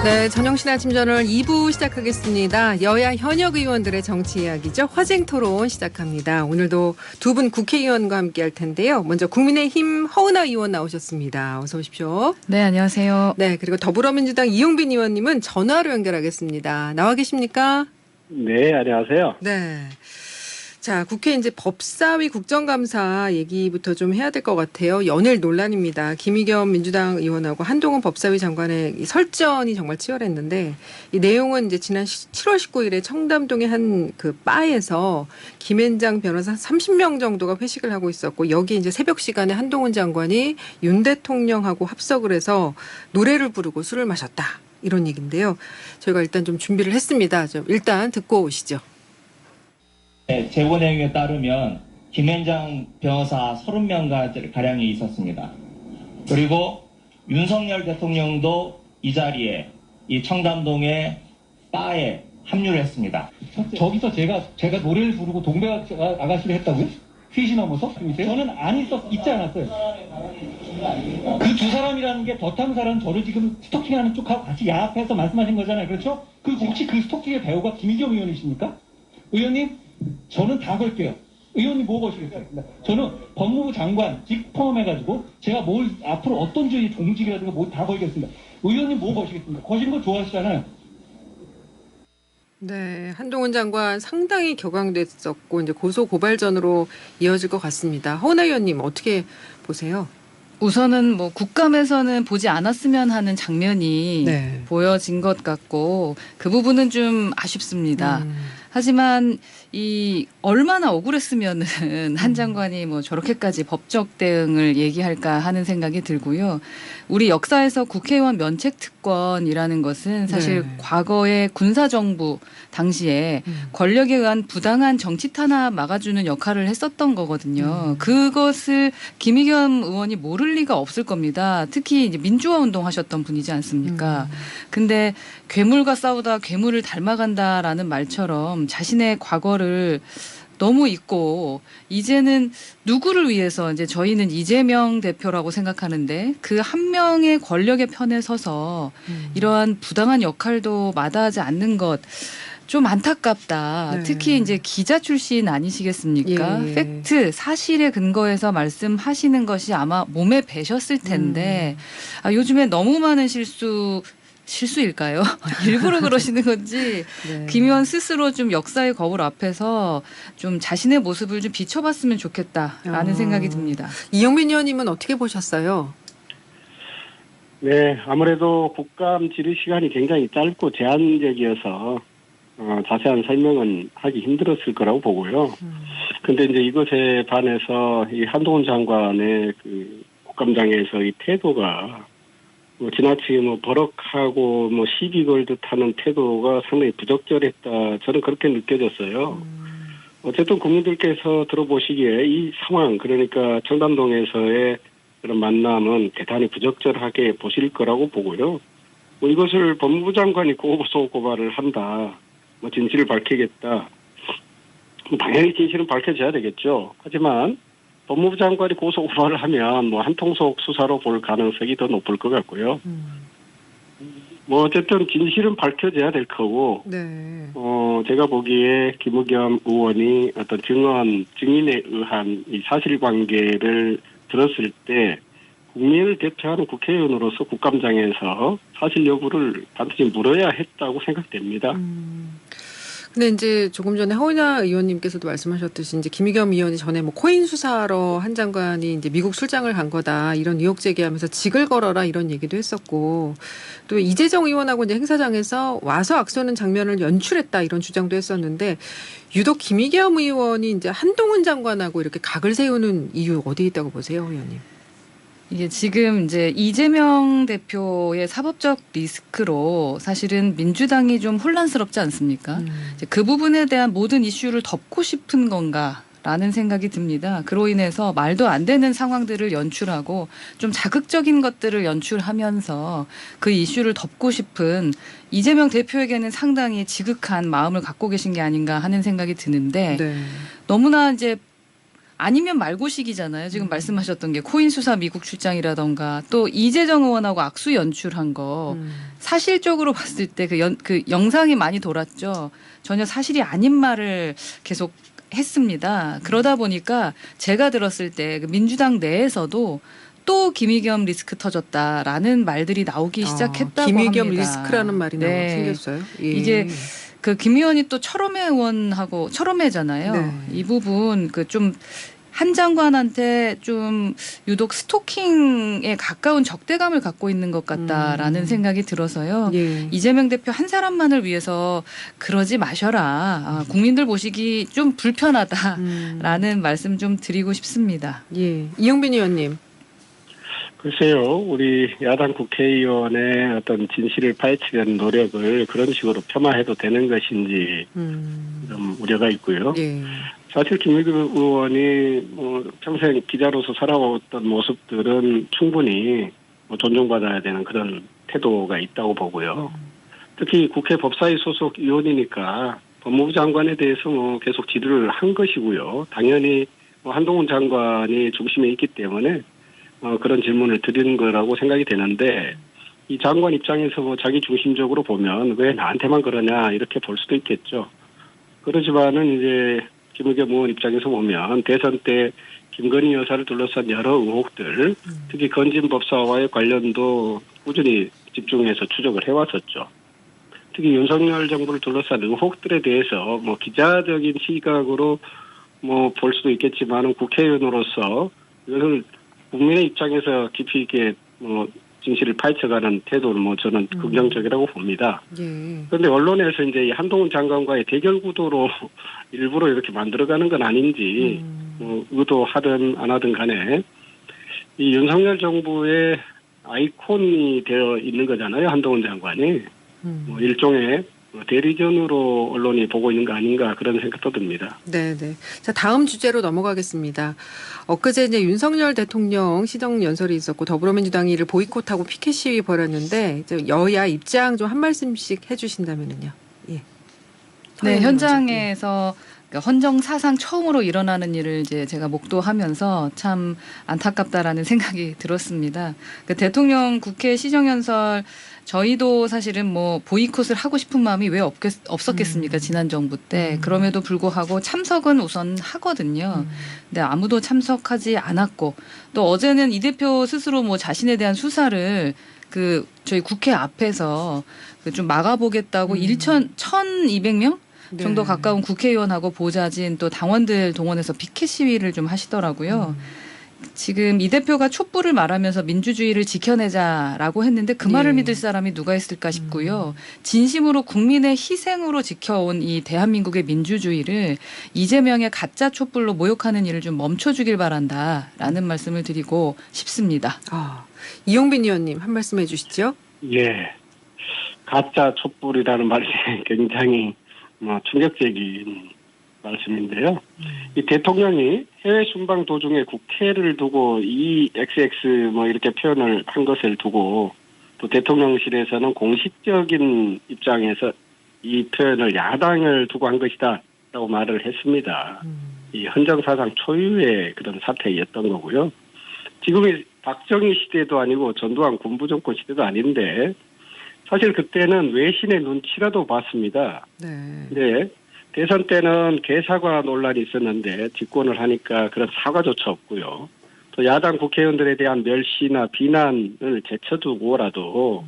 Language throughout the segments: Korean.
네, 전영신 아침저널 2부 시작하겠습니다. 여야 현역 의원들의 정치 이야기죠. 화쟁 토론 시작합니다. 오늘도 두 분 국회의원과 함께 할 텐데요. 먼저 국민의힘 허은하 의원 나오셨습니다. 어서 오십시오. 네, 안녕하세요. 네, 그리고 더불어민주당 이용빈 의원님은 전화로 연결하겠습니다. 나와 계십니까? 네, 안녕하세요. 네. 자, 국회 이제 법사위 국정감사 얘기부터 좀 해야 될 것 같아요. 연일 논란입니다. 김의겸 민주당 의원하고 한동훈 법사위 장관의 이 설전이 정말 치열했는데 이 내용은 이제 지난 7월 19일에 청담동의 한 그 바에서 김앤장 변호사 30명 정도가 회식을 하고 있었고 여기 이제 새벽 시간에 한동훈 장관이 윤 대통령하고 합석을 해서 노래를 부르고 술을 마셨다. 이런 얘기인데요. 저희가 일단 좀 준비를 했습니다. 좀 일단 듣고 오시죠. 네, 제보 내용에 따르면 김앤장 변호사 30명가량이 있었습니다. 그리고 윤석열 대통령도 이 자리에 이 청담동의 바에 합류를 했습니다. 저기서 제가 노래를 부르고 동백 아가씨를 했다고요? 휘시 넘어서? 저는 있지 않았어요. 그 두 사람이라는 게 더탐 사람 저를 지금 스토킹하는 쪽하고 같이 야합해서 말씀하신 거잖아요. 그렇죠? 혹시 그 스토킹의 배우가 김의겸 의원이십니까? 의원님? 저는 다 걸게요. 의원님 뭐 거시겠어요? 저는 법무부 장관 직 포함해가지고 제가 뭘 앞으로 어떤 주의 종직이라든가 뭐 다 걸겠습니다. 의원님 뭐 거시겠습니까? 거시는 거 좋아하시잖아요. 네, 한동훈 장관 상당히 격앙됐었고 이제 고소 고발전으로 이어질 것 같습니다. 허은하 의원님 어떻게 보세요? 우선은 뭐 국감에서는 보지 않았으면 하는 장면이 네. 보여진 것 같고 그 부분은 좀 아쉽습니다. 하지만 이 얼마나 억울했으면은 한 장관이 뭐 저렇게까지 법적 대응을 얘기할까 하는 생각이 들고요. 우리 역사에서 국회의원 면책 특권이라는 것은 사실 네. 과거의 군사정부 당시에 권력에 의한 부당한 정치 탄압 막아주는 역할을 했었던 거거든요. 그것을 김의겸 의원이 모를 리가 없을 겁니다. 특히 이제 민주화 운동 하셨던 분이지 않습니까? 근데 괴물과 싸우다 괴물을 닮아간다라는 말처럼 자신의 과거를 너무 잊고 이제는 누구를 위해서 이제 저희는 이재명 대표라고 생각하는데 그 한 명의 권력의 편에 서서 이러한 부당한 역할도 마다하지 않는 것 좀 안타깝다. 네. 특히 이제 기자 출신 아니시겠습니까? 예. 팩트, 사실에 근거해서 말씀하시는 것이 아마 몸에 배셨을 텐데 요즘에 너무 많은 실수일까요? 일부러 그러시는 건지 네. 김 의원 스스로 좀 역사의 거울 앞에서 좀 자신의 모습을 좀 비춰봤으면 좋겠다라는 생각이 듭니다. 이용빈 의원님은 어떻게 보셨어요? 네, 아무래도 국감 질의 시간이 굉장히 짧고 제한적이어서 자세한 설명은 하기 힘들었을 거라고 보고요. 근데 이제 이것에 반해서 이 한동훈 장관의 그 국감장에서 이 태도가 뭐 지나치게 뭐 버럭하고 뭐 시비 걸 듯하는 태도가 상당히 부적절했다. 저는 그렇게 느껴졌어요. 어쨌든 국민들께서 들어보시기에 이 상황, 그러니까 청담동에서의 그런 만남은 대단히 부적절하게 보실 거라고 보고요. 뭐 이것을 법무부 장관이 고소 고발을 한다. 뭐 진실을 밝히겠다. 당연히 진실은 밝혀져야 되겠죠. 하지만 법무부 장관이 고소 고발을 하면 뭐 한통속 수사로 볼 가능성이 더 높을 것 같고요. 뭐 어쨌든 진실은 밝혀져야 될 거고. 네. 제가 보기에 김의겸 의원이 어떤 증인에 의한 이 사실관계를 들었을 때 국민을 대표하는 국회의원으로서 국감장에서 사실 여부를 반드시 물어야 했다고 생각됩니다. 근데 이제 조금 전에 허은하 의원님께서도 말씀하셨듯이 이제 김의겸 의원이 전에 뭐 코인 수사로 한 장관이 이제 미국 출장을 간 거다 이런 의혹 제기하면서 직을 걸어라 이런 얘기도 했었고 또 이재정 의원하고 이제 행사장에서 와서 악수하는 장면을 연출했다 이런 주장도 했었는데 유독 김의겸 의원이 이제 한동훈 장관하고 이렇게 각을 세우는 이유 어디에 있다고 보세요, 의원님? 이게 지금 이제 이재명 대표의 사법적 리스크로 사실은 민주당이 좀 혼란스럽지 않습니까? 이제 그 부분에 대한 모든 이슈를 덮고 싶은 건가라는 생각이 듭니다. 그로 인해서 말도 안 되는 상황들을 연출하고 좀 자극적인 것들을 연출하면서 그 이슈를 덮고 싶은 이재명 대표에게는 상당히 지극한 마음을 갖고 계신 게 아닌가 하는 생각이 드는데 네. 너무나 이제 아니면 말고식이잖아요. 지금 말씀하셨던 게 코인 수사 미국 출장이라던가 또 이재정 의원하고 악수 연출한 거 사실적으로 봤을 때 그 영상이 많이 돌았죠. 전혀 사실이 아닌 말을 계속 했습니다. 그러다 보니까 제가 들었을 때 그 민주당 내에서도 또 김의겸 리스크 터졌다라는 말들이 나오기 시작했다고 김의겸 합니다. 리스크라는 말이 네. 생겼어요. 예. 이제 그 김 의원이 또 철험회 의원하고 철험회잖아요. 네. 이 부분 그 좀 한 장관한테 좀 유독 스토킹에 가까운 적대감을 갖고 있는 것 같다라는 생각이 들어서요. 예. 이재명 대표 한 사람만을 위해서 그러지 마셔라. 국민들 보시기 좀 불편하다라는 말씀 좀 드리고 싶습니다. 예. 이용빈 의원님. 글쎄요, 우리 야당 국회의원의 어떤 진실을 파헤치려는 노력을 그런 식으로 폄하해도 되는 것인지 좀 우려가 있고요. 예. 사실 김의겸 의원이 평생 기자로서 살아왔던 모습들은 충분히 존중받아야 되는 그런 태도가 있다고 보고요. 특히 국회 법사위 소속 의원이니까 법무부 장관에 대해서 계속 질의를 한 것이고요. 당연히 한동훈 장관이 중심에 있기 때문에 그런 질문을 드리는 거라고 생각이 되는데 이 장관 입장에서 자기 중심적으로 보면 왜 나한테만 그러냐 이렇게 볼 수도 있겠죠. 그렇지만은 이제 김의겸 의원 입장에서 보면 대선 때 김건희 여사를 둘러싼 여러 의혹들, 특히 건진 법사와의 관련도 꾸준히 집중해서 추적을 해왔었죠. 특히 윤석열 정부를 둘러싼 의혹들에 대해서 기자적인 시각으로 볼 수도 있겠지만은 국회의원으로서 이것을 국민의 입장에서 깊이 있게 진실을 파헤쳐가는 태도를 저는 긍정적이라고 봅니다. 예. 그런데 언론에서 이제 한동훈 장관과의 대결 구도로 일부러 이렇게 만들어가는 건 아닌지 의도하든 안 하든 간에 이 윤석열 정부의 아이콘이 되어 있는 거잖아요. 한동훈 장관이 일종의 대리전으로 언론이 보고 있는 거 아닌가 그런 생각도 듭니다. 네네. 자, 다음 주제로 넘어가겠습니다. 엊그제 이제 윤석열 대통령 시정연설이 있었고 더불어민주당이 이를 보이콧하고 피켓 시위 벌였는데 이제 여야 입장 좀 한 말씀씩 해주신다면은요. 예. 네, 현장에서 헌정 사상 처음으로 일어나는 일을 이제 제가 목도하면서 참 안타깝다라는 생각이 들었습니다. 그 대통령 국회 시정연설 저희도 사실은 보이콧을 하고 싶은 마음이 왜 없었겠습니까? 지난 정부 때. 그럼에도 불구하고 참석은 우선 하거든요. 근데 아무도 참석하지 않았고 또 어제는 이 대표 스스로 자신에 대한 수사를 저희 국회 앞에서 좀 막아보겠다고 1,200명? 정도 네. 가까운 국회의원하고 보좌진 또 당원들 동원해서 피켓 시위를 좀 하시더라고요. 지금 이 대표가 촛불을 말하면서 민주주의를 지켜내자라고 했는데 그 말을 예. 믿을 사람이 누가 있을까 싶고요. 진심으로 국민의 희생으로 지켜온 이 대한민국의 민주주의를 이재명의 가짜 촛불로 모욕하는 일을 좀 멈춰주길 바란다라는 말씀을 드리고 싶습니다. 이용빈 의원님 한 말씀 해주시죠. 예. 가짜 촛불이라는 말이 굉장히 충격적인 말씀인데요. 이 대통령이 해외 순방 도중에 국회를 두고 이 XX 이렇게 표현을 한 것을 두고 또 대통령실에서는 공식적인 입장에서 이 표현을 야당을 두고 한 것이다라고 말을 했습니다. 이 헌정사상 초유의 그런 사태였던 거고요. 지금이 박정희 시대도 아니고 전두환 군부정권 시대도 아닌데 사실 그때는 외신의 눈치라도 봤습니다. 네. 네. 대선 때는 개사과 논란이 있었는데 집권을 하니까 그런 사과조차 없고요. 또 야당 국회의원들에 대한 멸시나 비난을 제쳐두고라도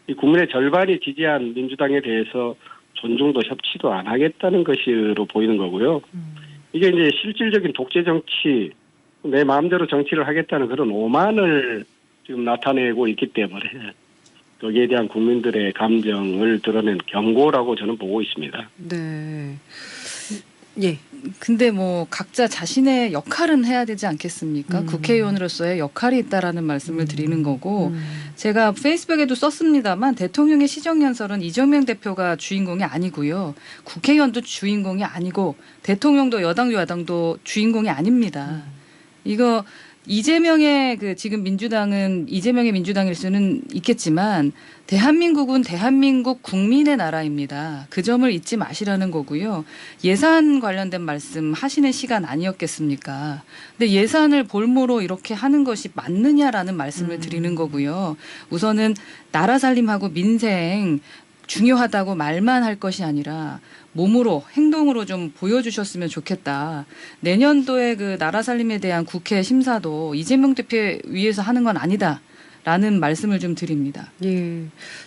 이 국민의 절반이 지지한 민주당에 대해서 존중도 협치도 안 하겠다는 것으로 보이는 거고요. 이게 이제 실질적인 독재 정치, 내 마음대로 정치를 하겠다는 그런 오만을 지금 나타내고 있기 때문에 거기에 대한 국민들의 감정을 드러낸 경고라고 저는 보고 있습니다. 네. 예. 근데 각자 자신의 역할은 해야 되지 않겠습니까? 국회의원으로서의 역할이 있다라는 말씀을 드리는 거고 제가 페이스북에도 썼습니다만 대통령의 시정연설은 이재명 대표가 주인공이 아니고요. 국회의원도 주인공이 아니고 대통령도 여당도 야당도 주인공이 아닙니다. 이거 이재명의 지금 민주당은 이재명의 민주당일 수는 있겠지만 대한민국은 대한민국 국민의 나라입니다. 그 점을 잊지 마시라는 거고요. 예산 관련된 말씀 하시는 시간 아니었겠습니까? 근데 예산을 볼모로 이렇게 하는 것이 맞느냐라는 말씀을 드리는 거고요. 우선은 나라 살림하고 민생 중요하다고 말만 할 것이 아니라 몸으로 행동으로 좀 보여주셨으면 좋겠다. 내년도에 나라 살림에 대한 국회 심사도 이재명 대표 위해서 하는 건 아니다라는 말씀을 좀 드립니다. 예.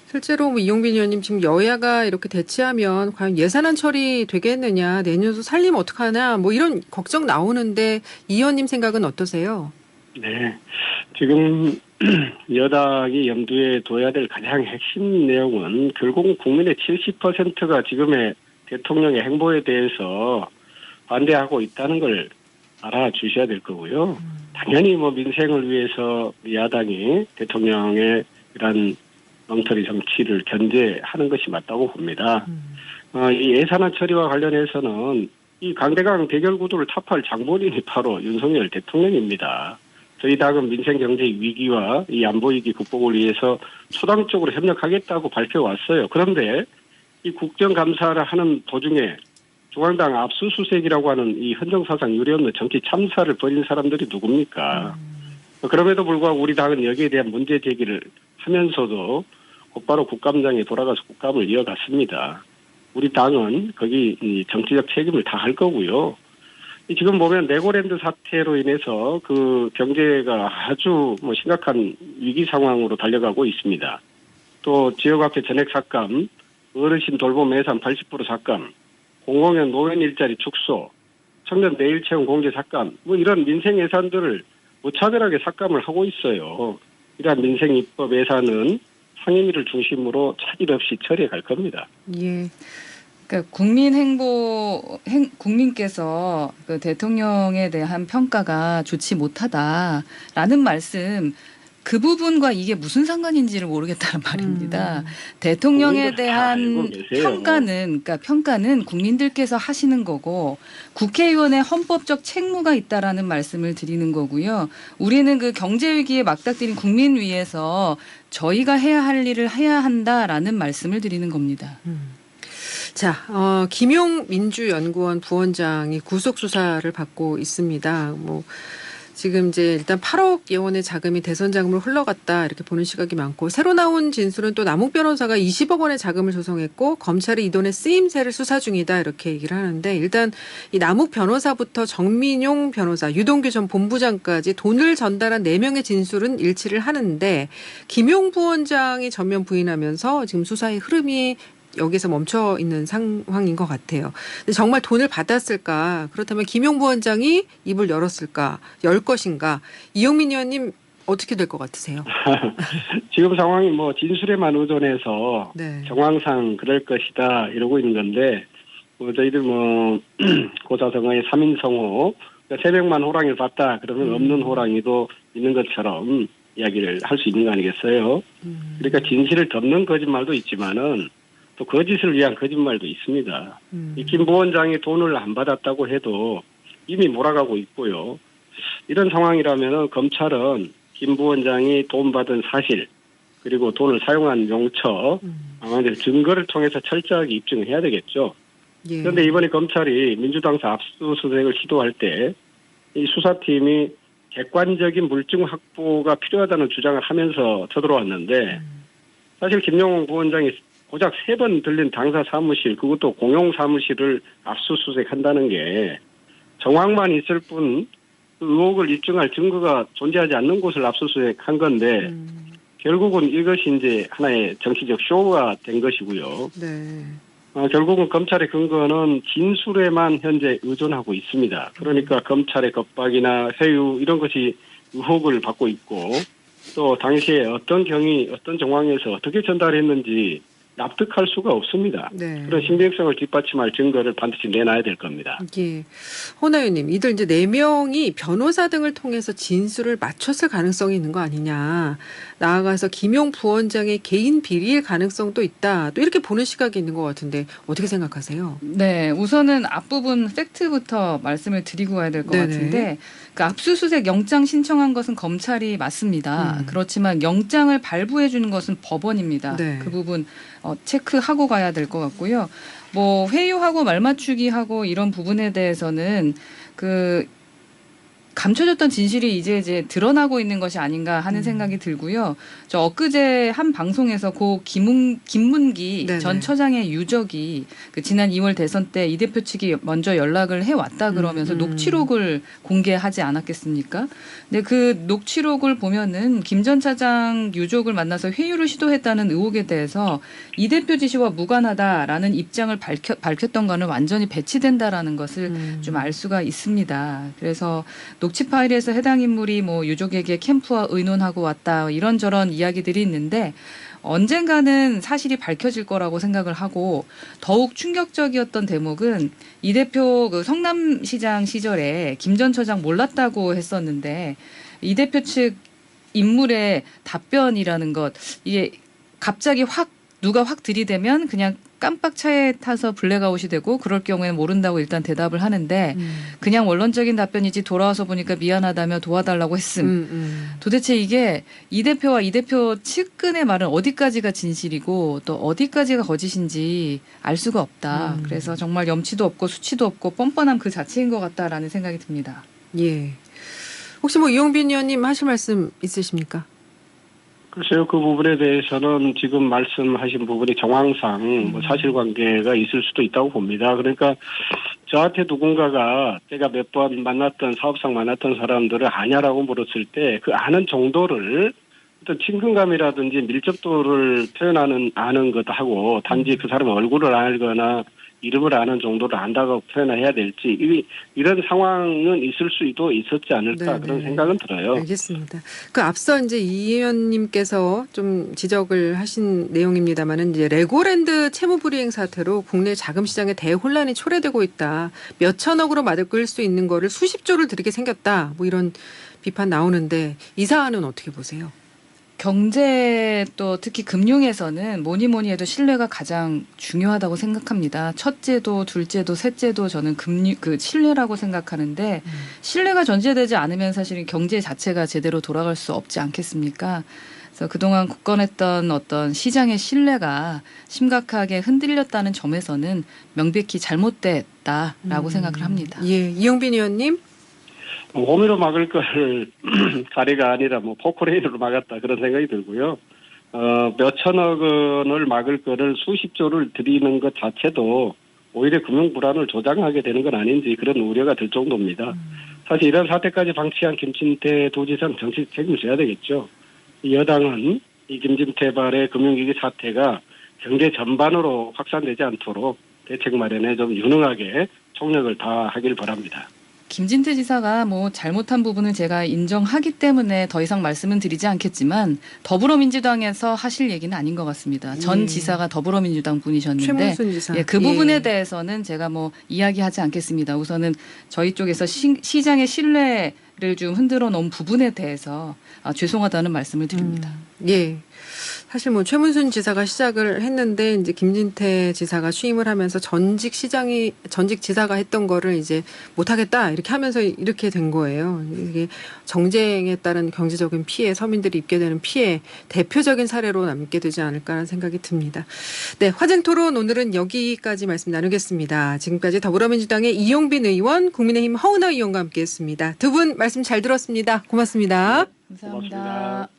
실제로 이용빈 의원님 지금 여야가 이렇게 대치하면 과연 예산안 처리 되겠느냐, 내년도 살림 어떡하냐, 뭐 이런 걱정 나오는데 이 의원님 생각은 어떠세요? 네. 지금 여당이 염두에 둬야 될 가장 핵심 내용은 결국 국민의 70%가 지금의 대통령의 행보에 대해서 반대하고 있다는 걸 알아주셔야 될 거고요. 당연히 민생을 위해서 야당이 대통령의 이런 엉터리 정치를 견제하는 것이 맞다고 봅니다. 이 예산안 처리와 관련해서는 이 강대강 대결 구도를 타파할 장본인이 바로 윤석열 대통령입니다. 저희 당은 민생 경제 위기와 이 안보 위기 극복을 위해서 초당적으로 협력하겠다고 밝혀왔어요. 그런데 이 국정감사를 하는 도중에 중앙당 압수수색이라고 하는 이 헌정사상 유례없는 정치 참사를 벌인 사람들이 누굽니까? 그럼에도 불구하고 우리 당은 여기에 대한 문제 제기를 하면서도 곧바로 국감장에 돌아가서 국감을 이어갔습니다. 우리 당은 거기 이 정치적 책임을 다할 거고요. 지금 보면 레고랜드 사태로 인해서 경제가 아주 심각한 위기 상황으로 달려가고 있습니다. 또 지역화폐 전액 삭감, 어르신 돌봄 예산 80% 삭감, 공공연 노인 일자리 축소, 청년 내일 채용 공제 삭감, 이런 민생 예산들을 무차별하게 삭감을 하고 있어요. 이러한 민생 입법 예산은 상임위를 중심으로 차질 없이 처리해 갈 겁니다. 예. 그러니까 국민께서 대통령에 대한 평가가 좋지 못하다라는 말씀, 그 부분과 이게 무슨 상관인지를 모르겠다는 말입니다. 대통령에 대한 평가는 국민들께서 하시는 거고 국회의원의 헌법적 책무가 있다라는 말씀을 드리는 거고요. 우리는 경제 위기에 맞닥뜨린 국민 위해서 저희가 해야 할 일을 해야 한다라는 말씀을 드리는 겁니다. 자, 김용 민주연구원 부원장이 구속 수사를 받고 있습니다. 지금 이제 일단 8억 예원의 자금이 대선 자금으로 흘러갔다 이렇게 보는 시각이 많고, 새로 나온 진술은 또 남욱 변호사가 20억 원의 자금을 조성했고 검찰이 이 돈의 쓰임새를 수사 중이다 이렇게 얘기를 하는데, 일단 이 남욱 변호사부터 정민용 변호사, 유동규 전 본부장까지 돈을 전달한 4명의 진술은 일치를 하는데, 김용 부원장이 전면 부인하면서 지금 수사의 흐름이 여기서 멈춰 있는 상황인 것 같아요. 근데 정말 돈을 받았을까? 그렇다면 김용 부원장이 입을 열 것인가? 이용민 의원님 어떻게 될 것 같으세요? 지금 상황이 진술에만 의존해서 네. 정황상 그럴 것이다 이러고 있는 건데, 저희들 고사성어의 3인성호, 3명만 호랑이를 봤다 그러면 없는 호랑이도 있는 것처럼 이야기를 할 수 있는 거 아니겠어요? 그러니까 진실을 덮는 거짓말도 있지만은 또 거짓을 위한 거짓말도 있습니다. 이 김 부원장이 돈을 안 받았다고 해도 이미 몰아가고 있고요. 이런 상황이라면 검찰은 김 부원장이 돈 받은 사실, 그리고 돈을 사용한 용처, 증거를 통해서 철저하게 입증을 해야 되겠죠. 예. 그런데 이번에 검찰이 민주당사 압수수색을 시도할 때 이 수사팀이 객관적인 물증 확보가 필요하다는 주장을 하면서 쳐들어왔는데, 사실 김용 부원장이 고작 3번 들린 당사 사무실, 그것도 공용 사무실을 압수수색한다는 게 정황만 있을 뿐 의혹을 입증할 증거가 존재하지 않는 곳을 압수수색한 건데, 결국은 이것이 이제 하나의 정치적 쇼가 된 것이고요. 네. 결국은 검찰의 근거는 진술에만 현재 의존하고 있습니다. 그러니까 검찰의 겁박이나 회유 이런 것이 의혹을 받고 있고, 또 당시에 어떤 경위, 어떤 정황에서 어떻게 전달했는지 납득할 수가 없습니다. 네. 그런 신빙성을 뒷받침할 증거를 반드시 내놔야 될 겁니다. 예. 호나 의원님, 이들 이제 4명이 변호사 등을 통해서 진술을 맞췄을 가능성이 있는 거 아니냐라는 나아가서 김용 부원장의 개인 비리일 가능성도 있다. 또 이렇게 보는 시각이 있는 것 같은데 어떻게 생각하세요? 네, 우선은 앞부분 팩트부터 말씀을 드리고 가야 될 것 네네. 같은데, 그 압수수색 영장 신청한 것은 검찰이 맞습니다. 그렇지만 영장을 발부해 주는 것은 법원입니다. 네. 그 부분 체크하고 가야 될 것 같고요. 뭐 회유하고 말맞추기하고 이런 부분에 대해서는 그 감춰졌던 진실이 이제 드러나고 있는 것이 아닌가 하는 생각이 들고요. 저 엊그제 한 방송에서 고 김문기 네네. 전 처장의 유족이 그 지난 2월 대선 때 이 대표 측이 먼저 연락을 해왔다 그러면서 녹취록을 공개하지 않았겠습니까? 근데 그 녹취록을 보면은 김 전 차장 유족을 만나서 회유를 시도했다는 의혹에 대해서 이 대표 지시와 무관하다라는 입장을 밝혔던 거는 완전히 배치된다라는 것을 좀 알 수가 있습니다. 그래서 녹취 파일에서 해당 인물이 뭐 유족에게 캠프와 의논하고 왔다 이런저런 이야기들이 있는데 언젠가는 사실이 밝혀질 거라고 생각을 하고 더욱 충격적이었던 대목은 이 대표 그 성남시장 시절에 김 전 처장 몰랐다고 했었는데 이 대표 측 인물의 답변이라는 것 이게 갑자기 누가 확 들이대면 그냥 깜빡 차에 타서 블랙아웃이 되고 그럴 경우에는 모른다고 일단 대답을 하는데 그냥 원론적인 답변이지 돌아와서 보니까 미안하다며 도와달라고 했음. 도대체 이게 이 대표와 이 대표 측근의 말은 어디까지가 진실이고 또 어디까지가 거짓인지 알 수가 없다. 그래서 정말 염치도 없고 수치도 없고 뻔뻔함 그 자체인 것 같다라는 생각이 듭니다. 예. 혹시 뭐 이용빈 의원님 하실 말씀 있으십니까? 글쎄요, 그 부분에 대해서는 지금 말씀하신 부분이 정황상 뭐 사실관계가 있을 수도 있다고 봅니다. 그러니까 저한테 누군가가 제가 몇 번 만났던 사업상 만났던 사람들을 아냐라고 물었을 때 그 아는 정도를 어떤 친근감이라든지 밀접도를 아는 것도 하고 단지 그 사람 얼굴을 알거나 이름을 아는 정도를 안다고 표현해야 될지 이런 상황은 있을 수도 있었지 않을까 네네. 그런 생각은 들어요. 알겠습니다. 그 앞서 이제 이 의원님께서 좀 지적을 하신 내용입니다만은 이제 레고랜드 채무불이행 사태로 국내 자금 시장에 대혼란이 초래되고 있다. 몇 천억으로 맞을 끌 수 있는 거를 수십조를 들이게 생겼다. 뭐 이런 비판 나오는데 이 사안은 어떻게 보세요? 경제 또 특히 금융에서는 뭐니 해도 신뢰가 가장 중요하다고 생각합니다. 첫째도 둘째도 셋째도 저는 신뢰라고 생각하는데 신뢰가 전제되지 않으면 사실은 경제 자체가 제대로 돌아갈 수 없지 않겠습니까? 그래서 그동안 굳건했던 어떤 시장의 신뢰가 심각하게 흔들렸다는 점에서는 명백히 잘못됐다라고 생각을 합니다. 예, 이용빈 의원님. 호미로 막을 걸 가리가 아니라 뭐 포크레인으로 막았다 그런 생각이 들고요. 몇 천억 원을 막을 거를 수십조를 들이는 것 자체도 오히려 금융 불안을 조장하게 되는 건 아닌지 그런 우려가 들 정도입니다. 사실 이런 사태까지 방치한 김진태 도지사는 정치 책임을 져야 되겠죠. 이 여당은 이 김진태 발의 금융위기 사태가 경제 전반으로 확산되지 않도록 대책 마련에 좀 유능하게 총력을 다하길 바랍니다. 김진태 지사가 뭐 잘못한 부분은 제가 인정하기 때문에 더 이상 말씀은 드리지 않겠지만 더불어민주당에서 하실 얘기는 아닌 것 같습니다. 전 지사가 더불어민주당 분이셨는데 최문순 지사. 예, 그 부분에 대해서는 제가 뭐 이야기하지 않겠습니다. 우선은 저희 쪽에서 시장의 신뢰를 좀 흔들어 놓은 부분에 대해서 죄송하다는 말씀을 드립니다. 예. 사실 뭐 최문순 지사가 시작을 했는데 이제 김진태 지사가 취임을 하면서 전직 지사가 했던 거를 이제 못하겠다 이렇게 하면서 이렇게 된 거예요. 이게 정쟁에 따른 경제적인 피해, 서민들이 입게 되는 피해 대표적인 사례로 남게 되지 않을까라는 생각이 듭니다. 네, 화쟁 토론 오늘은 여기까지 말씀 나누겠습니다. 지금까지 더불어민주당의 이용빈 의원, 국민의힘 허은하 의원과 함께했습니다. 두 분 말씀 잘 들었습니다. 고맙습니다. 감사합니다. 고맙습니다.